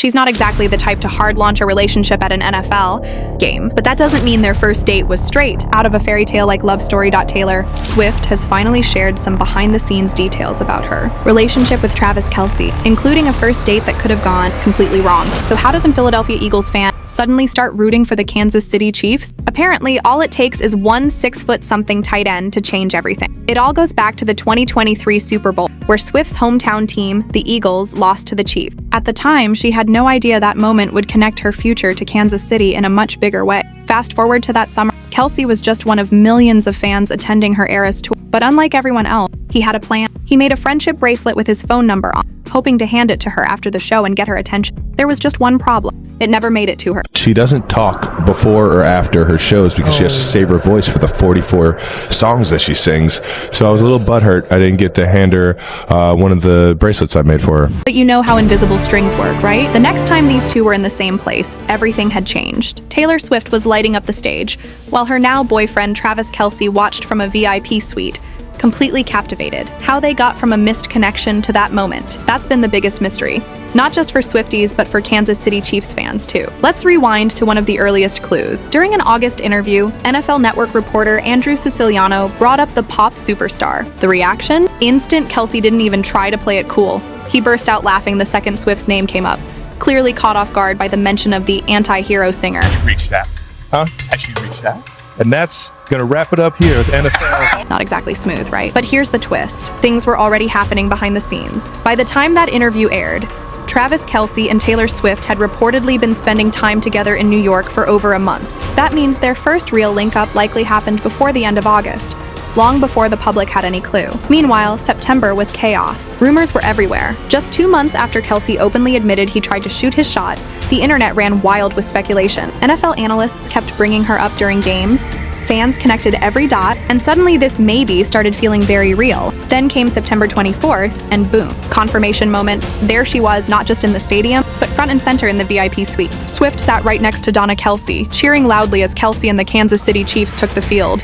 She's not exactly the type to hard launch a relationship at an NFL game, but that doesn't mean their first date was straight. Out of a fairy tale like Love Story. Taylor Swift has finally shared some behind-the-scenes details about her relationship with Travis Kelce, including a first date that could have gone completely wrong. So how does a Philadelphia Eagles fan suddenly start rooting for the Kansas City Chiefs? Apparently, all it takes is one 6-foot-something tight end to change everything. It all goes back to the 2023 Super Bowl, where Swift's hometown team, the Eagles, lost to the Chiefs. At the time, she had no idea that moment would connect her future to Kansas City in a much bigger way. Fast forward to that summer, Kelce was just one of millions of fans attending her Eras tour. But unlike everyone else, he had a plan. He made a friendship bracelet with his phone number on, hoping to hand it to her after the show and get her attention. There was just one problem. It never made it to her. She doesn't talk before or after her shows because she has to save her voice for the 44 songs that she sings. So I was a little butthurt I didn't get to hand her one of the bracelets I made for her. But you know how invisible strings work, right? The next time these two were in the same place, everything had changed. Taylor Swift was lighting up the stage, while her now boyfriend Travis Kelce watched from a VIP suite, completely captivated. How they got from a missed connection to that moment, that's been the biggest mystery. Not just for Swifties, but for Kansas City Chiefs fans too. Let's rewind to one of the earliest clues. During an August interview, NFL Network reporter Andrew Siciliano brought up the pop superstar. The reaction? Instant. Kelce didn't even try to play it cool. He burst out laughing the second Swift's name came up, clearly caught off guard by the mention of the anti-hero singer. Reached that. Huh? Has she reached that? And that's going to wrap it up here with NFL. Not exactly smooth, right? But here's the twist. Things were already happening behind the scenes. By the time that interview aired, Travis Kelce and Taylor Swift had reportedly been spending time together in New York for over a month. That means their first real link-up likely happened before the end of August, long before the public had any clue. Meanwhile, September was chaos. Rumors were everywhere. Just 2 months after Kelce openly admitted he tried to shoot his shot, the internet ran wild with speculation. NFL analysts kept bringing her up during games, fans connected every dot, and suddenly this maybe started feeling very real. Then came September 24th, and boom, confirmation moment. There she was, not just in the stadium, but front and center in the VIP suite. Swift sat right next to Donna Kelce, cheering loudly as Kelce and the Kansas City Chiefs took the field.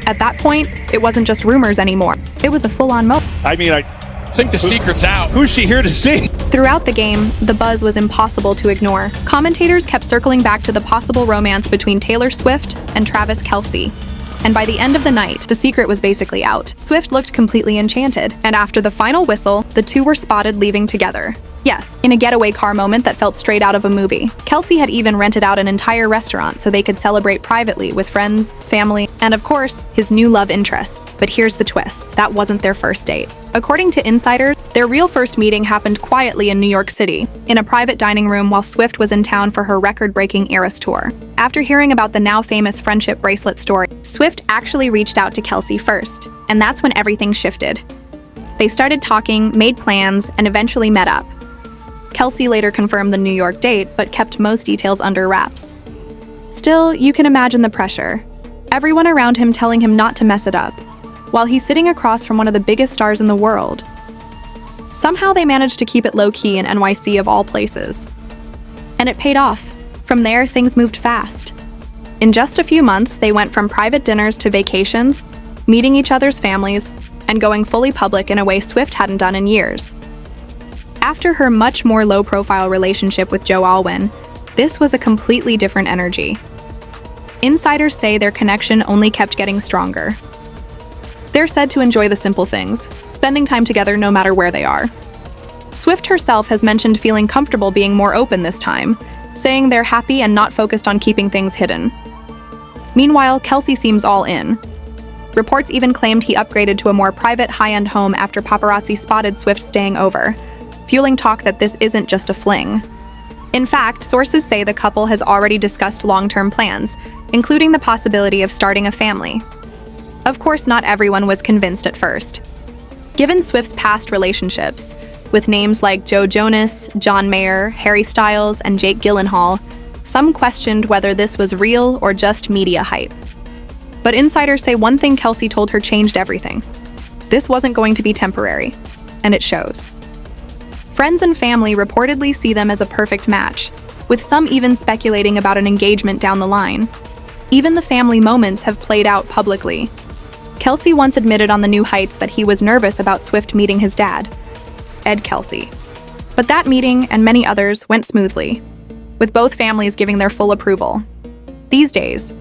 At that point, it wasn't just rumors anymore. It was a full-on moment. I think the secret's out. Who's she here to see? Throughout the game, the buzz was impossible to ignore. Commentators kept circling back to the possible romance between Taylor Swift and Travis Kelce. And by the end of the night, the secret was basically out. Swift looked completely enchanted, and after the final whistle, the two were spotted leaving together. Yes, in a getaway car moment that felt straight out of a movie. Kelce had even rented out an entire restaurant so they could celebrate privately with friends, family, and of course, his new love interest. But here's the twist. That wasn't their first date. According to insiders, their real first meeting happened quietly in New York City, in a private dining room while Swift was in town for her record-breaking Eras tour. After hearing about the now famous friendship bracelet story, Swift actually reached out to Kelce first, and that's when everything shifted. They started talking, made plans, and eventually met up. Kelce later confirmed the New York date, but kept most details under wraps. Still, you can imagine the pressure. Everyone around him telling him not to mess it up, while he's sitting across from one of the biggest stars in the world. Somehow they managed to keep it low-key in NYC of all places. And it paid off. From there, things moved fast. In just a few months, they went from private dinners to vacations, meeting each other's families, and going fully public in a way Swift hadn't done in years. After her much more low-profile relationship with Joe Alwyn, this was a completely different energy. Insiders say their connection only kept getting stronger. They're said to enjoy the simple things, spending time together no matter where they are. Swift herself has mentioned feeling comfortable being more open this time, saying they're happy and not focused on keeping things hidden. Meanwhile, Kelce seems all in. Reports even claimed he upgraded to a more private, high-end home after paparazzi spotted Swift staying over, fueling talk that this isn't just a fling. In fact, sources say the couple has already discussed long-term plans, including the possibility of starting a family. Of course, not everyone was convinced at first. Given Swift's past relationships, with names like Joe Jonas, John Mayer, Harry Styles, and Jake Gyllenhaal, some questioned whether this was real or just media hype. But insiders say one thing Kelce told her changed everything. This wasn't going to be temporary, and it shows. Friends and family reportedly see them as a perfect match, with some even speculating about an engagement down the line. Even the family moments have played out publicly. Kelce once admitted on The New Heights that he was nervous about Swift meeting his dad, Ed Kelce. But that meeting and many others went smoothly, with both families giving their full approval. These days,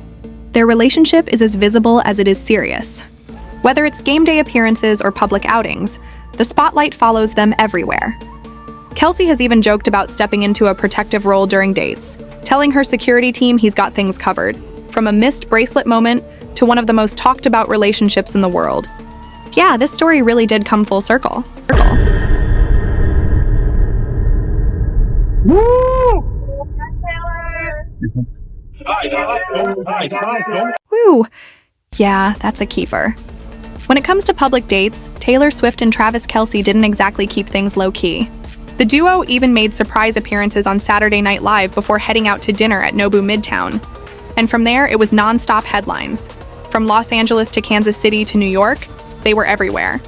their relationship is as visible as it is serious. Whether it's game day appearances or public outings, the spotlight follows them everywhere. Kelsey has even joked about stepping into a protective role during dates, telling her security team he's got things covered, from a missed bracelet moment to one of the most talked about relationships in the world. Yeah, this story really did come full circle. Woo! Yeah, that's a keeper. When it comes to public dates, Taylor Swift and Travis Kelce didn't exactly keep things low-key. The duo even made surprise appearances on Saturday Night Live before heading out to dinner at Nobu Midtown. And from there, it was non-stop headlines. From Los Angeles to Kansas City to New York, they were everywhere.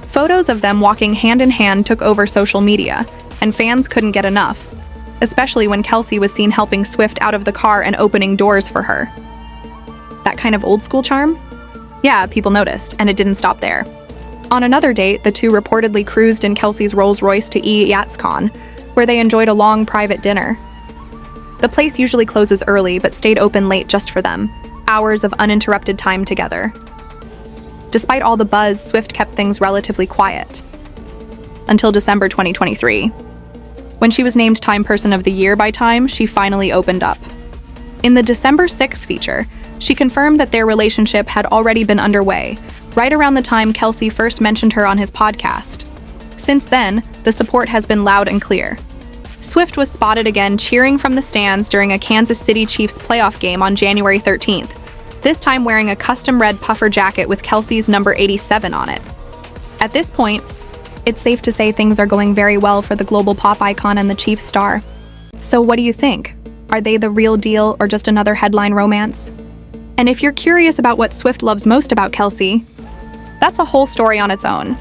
Photos of them walking hand in hand took over social media, and fans couldn't get enough, especially when Kelsey was seen helping Swift out of the car and opening doors for her. That kind of old-school charm? Yeah, people noticed, and it didn't stop there. On another date, the two reportedly cruised in Kelsey's Rolls-Royce to Yatscon, where they enjoyed a long private dinner. The place usually closes early, but stayed open late just for them, hours of uninterrupted time together. Despite all the buzz, Swift kept things relatively quiet. Until December 2023. When she was named Time Person of the Year by Time, she finally opened up. In the December 6 feature, she confirmed that their relationship had already been underway, right around the time Kelsey first mentioned her on his podcast. Since then, the support has been loud and clear. Swift was spotted again cheering from the stands during a Kansas City Chiefs playoff game on January 13th, this time wearing a custom red puffer jacket with Kelsey's number 87 on it. At this point, it's safe to say things are going very well for the global pop icon and the Chiefs star. So what do you think? Are they the real deal or just another headline romance? And if you're curious about what Swift loves most about Kelsey, that's a whole story on its own.